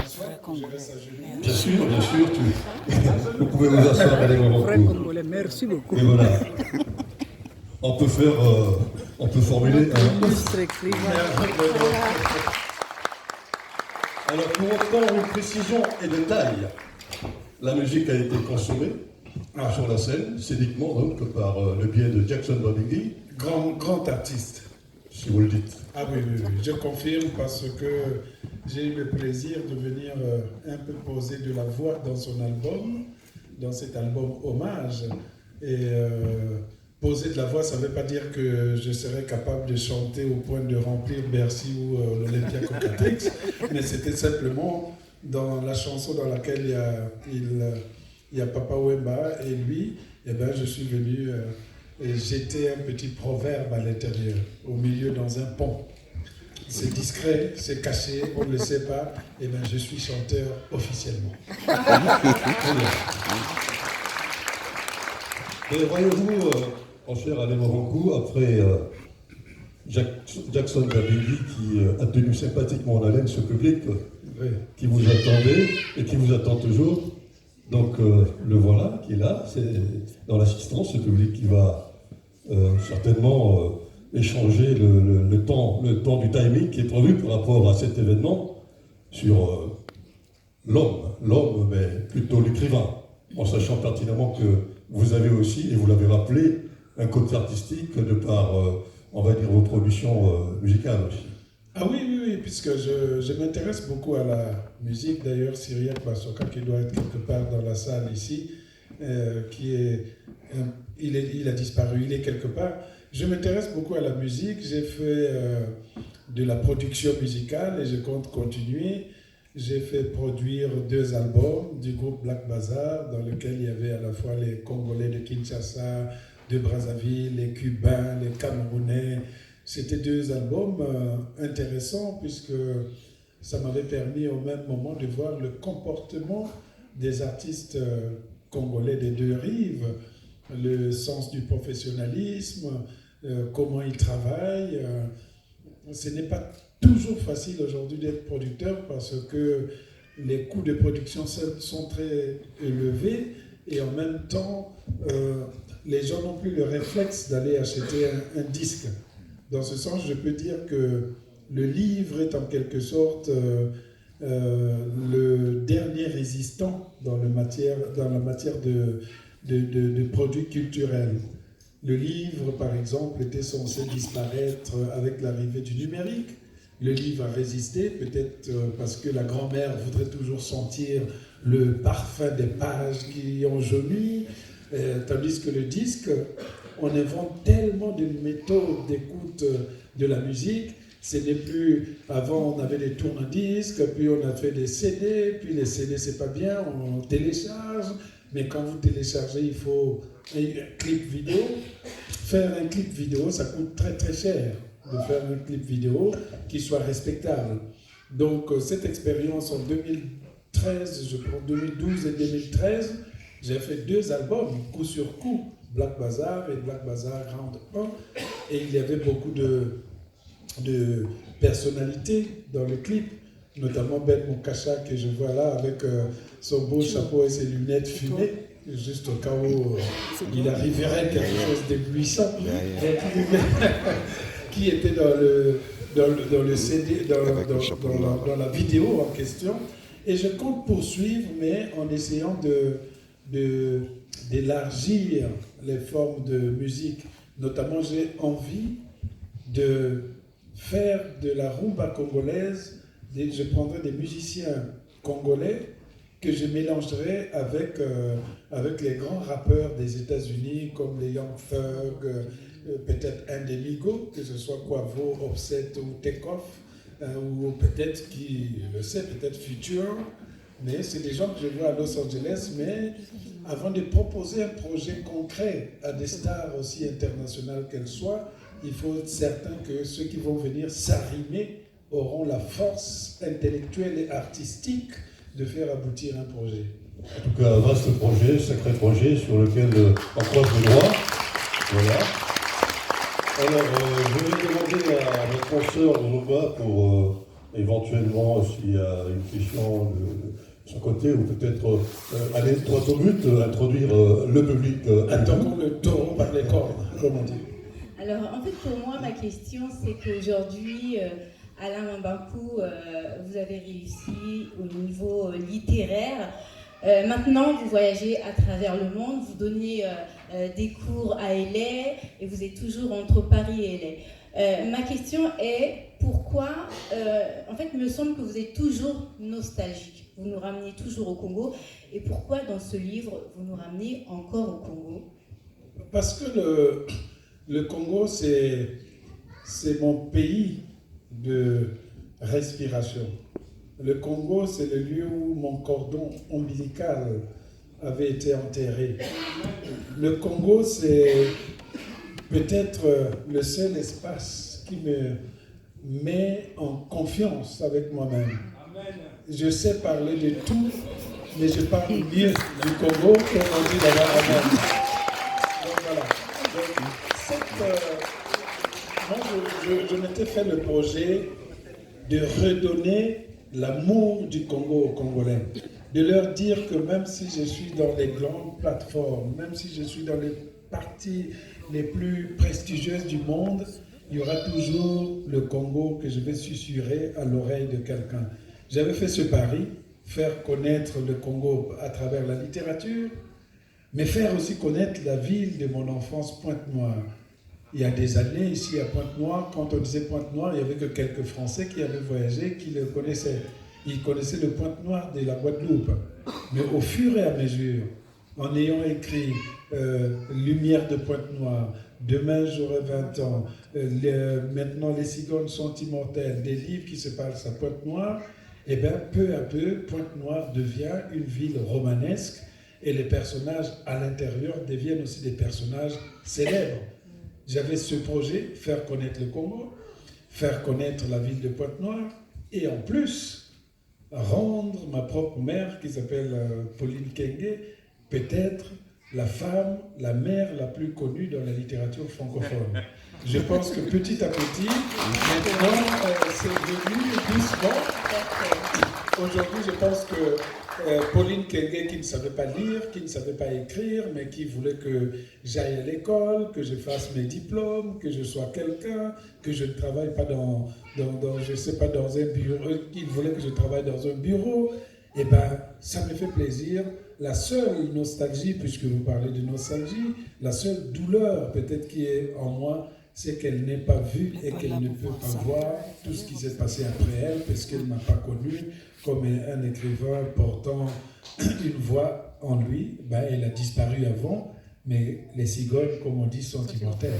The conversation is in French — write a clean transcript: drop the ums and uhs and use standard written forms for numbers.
Je reste à genoux. Bien sûr, vous pouvez vous asseoir, allez voir Frère congolais, merci beaucoup. Et voilà. On peut formuler un... Illustre écrivain. Alors, pour autant, une précision et de taille, la musique a été consommée sur la scène, scéniquement donc, par le biais de Jackson Babingui. Grand artiste. Si vous le dites. Ah oui, je confirme parce que j'ai eu le plaisir de venir un peu poser de la voix dans son album, dans cet album Hommage. Et poser de la voix, ça ne veut pas dire que je serais capable de chanter au point de remplir Bercy ou l'Olympia Cocatrix, mais c'était simplement dans la chanson dans laquelle il y a Papa Wemba et lui, eh ben, je suis venu jeter un petit proverbe à l'intérieur, au milieu dans un pont. C'est discret, c'est caché, on ne le sait pas, et bien je suis chanteur officiellement. Et voyez-vous, mon cher Alain Moronkou, après Jackson Babingui qui a tenu sympathiquement en haleine ce public qui vous attendait et qui vous attend toujours. Donc le voilà qui est là, c'est dans l'assistance, ce public qui va certainement échanger le temps du timing qui est prévu par rapport à cet événement sur l'homme, mais plutôt l'écrivain, en sachant pertinemment que vous avez aussi, et vous l'avez rappelé, un côté artistique de par, on va dire, vos productions musicales aussi. Ah oui, puisque je m'intéresse beaucoup à la musique. D'ailleurs, Cyriaque Basoka, qui doit être quelque part dans la salle ici, il a disparu, il est quelque part. Je m'intéresse beaucoup à la musique. J'ai fait de la production musicale et je compte continuer. J'ai fait produire 2 albums du groupe Black Bazaar, dans lequel il y avait à la fois les Congolais de Kinshasa, de Brazzaville, les Cubains, les Camerounais. C'était 2 albums intéressants puisque ça m'avait permis au même moment de voir le comportement des artistes congolais des 2 rives, le sens du professionnalisme, comment ils travaillent. Ce n'est pas toujours facile aujourd'hui d'être producteur parce que les coûts de production sont très élevés et en même temps, les gens n'ont plus le réflexe d'aller acheter un disque. Dans ce sens, je peux dire que le livre est en quelque sorte le dernier résistant dans la matière de produits culturels. Le livre, par exemple, était censé disparaître avec l'arrivée du numérique. Le livre a résisté, peut-être parce que la grand-mère voudrait toujours sentir le parfum des pages qui ont jauni, tandis que le disque, on invente tellement de méthodes d'écoute de la musique. Ce n'est plus... Avant, on avait des tourne-disques, puis on a fait des CD, puis les CD, c'est pas bien, on télécharge. Mais quand vous téléchargez, il faut un clip vidéo. Faire un clip vidéo, ça coûte très très cher de faire un clip vidéo qui soit respectable. Donc cette expérience en 2013, je prends 2012 et 2013, j'ai fait 2 albums, coup sur coup, Black Bazaar et Black Bazaar Round 1, et il y avait beaucoup de personnalités dans le clip, notamment Ben Moukasha que je vois là avec son beau chapeau et ses lunettes fumées, juste au cas où il arriverait quelque chose d'éblouissant, qui était dans le CD, dans la vidéo en question. Et je compte poursuivre, mais en essayant d'élargir les formes de musique. Notamment, j'ai envie de faire de la rumba congolaise. Je prendrai des musiciens congolais que je mélangerai avec les grands rappeurs des États-Unis comme les Young Thug, peut-être Indeligo, que ce soit Quavo, Offset ou Takeoff, ou peut-être, qui le sait, peut-être Future. Mais c'est des gens que je vois à Los Angeles, mais avant de proposer un projet concret à des stars aussi internationales qu'elles soient, il faut être certain que ceux qui vont venir s'arrimer auront la force intellectuelle et artistique de faire aboutir un projet. En tout cas, un vaste projet, sacré projet sur lequel on croise le droit. Voilà. Alors, je vais demander à notre consoeur de Rumba pour éventuellement, s'il y a une question de son côté, ou peut-être aller droit au but, introduire le public. Attaquons le taureau par les cornes, comme on dit. Alors, en fait, pour moi, ma question, c'est qu'aujourd'hui, Alain Mbakou, vous avez réussi au niveau littéraire. Maintenant, vous voyagez à travers le monde, vous donnez des cours à LA et vous êtes toujours entre Paris et LA. Ma question est pourquoi, en fait, il me semble que vous êtes toujours nostalgique. Vous nous ramenez toujours au Congo. Et pourquoi, dans ce livre, vous nous ramenez encore au Congo? Parce que le Congo, c'est mon pays de respiration. Le Congo, c'est le lieu où mon cordon ombilical avait été enterré. Le Congo, c'est peut-être le seul espace qui me met en confiance avec moi-même. Je sais parler de tout, mais je parle mieux du Congo comme on dit là-bas. Amen. Donc voilà. Moi, je m'étais fait le projet de redonner l'amour du Congo aux Congolais, de leur dire que même si je suis dans les grandes plateformes, même si je suis dans les parties les plus prestigieuses du monde, il y aura toujours le Congo que je vais susurrer à l'oreille de quelqu'un. J'avais fait ce pari, faire connaître le Congo à travers la littérature, mais faire aussi connaître la ville de mon enfance, Pointe-Noire. Il y a des années, ici à Pointe-Noire, quand on disait Pointe-Noire, il n'y avait que quelques Français qui avaient voyagé, qui le connaissaient. Ils connaissaient le Pointe-Noire de la Guadeloupe. Mais au fur et à mesure, en ayant écrit Lumière de Pointe-Noire, Demain j'aurai 20 ans, maintenant les cigognes sont immortelles, des livres qui se passent à Pointe-Noire, et bien peu à peu, Pointe-Noire devient une ville romanesque et les personnages à l'intérieur deviennent aussi des personnages célèbres. J'avais ce projet, faire connaître le Congo, faire connaître la ville de Pointe-Noire, et en plus, rendre ma propre mère, qui s'appelle Pauline Kenge, peut-être la femme, la mère la plus connue dans la littérature francophone. Je pense que petit à petit, maintenant, c'est devenu doucement. Aujourd'hui, je pense que Pauline Kenge, qui ne savait pas lire, qui ne savait pas écrire, mais qui voulait que j'aille à l'école, que je fasse mes diplômes, que je sois quelqu'un, que je ne travaille pas dans je sais pas, dans un bureau, il voulait que je travaille dans un bureau, et ben ça me fait plaisir. La seule nostalgie, puisque vous parlez de nostalgie, la seule douleur peut-être qui est en moi, c'est qu'elle n'ait pas vu et qu'elle ne peut pas voir tout ce qui s'est passé après elle, parce qu'elle ne m'a pas connu comme un écrivain portant une voix en lui. Ben, elle a disparu avant, mais les cigognes, comme on dit, sont immortelles.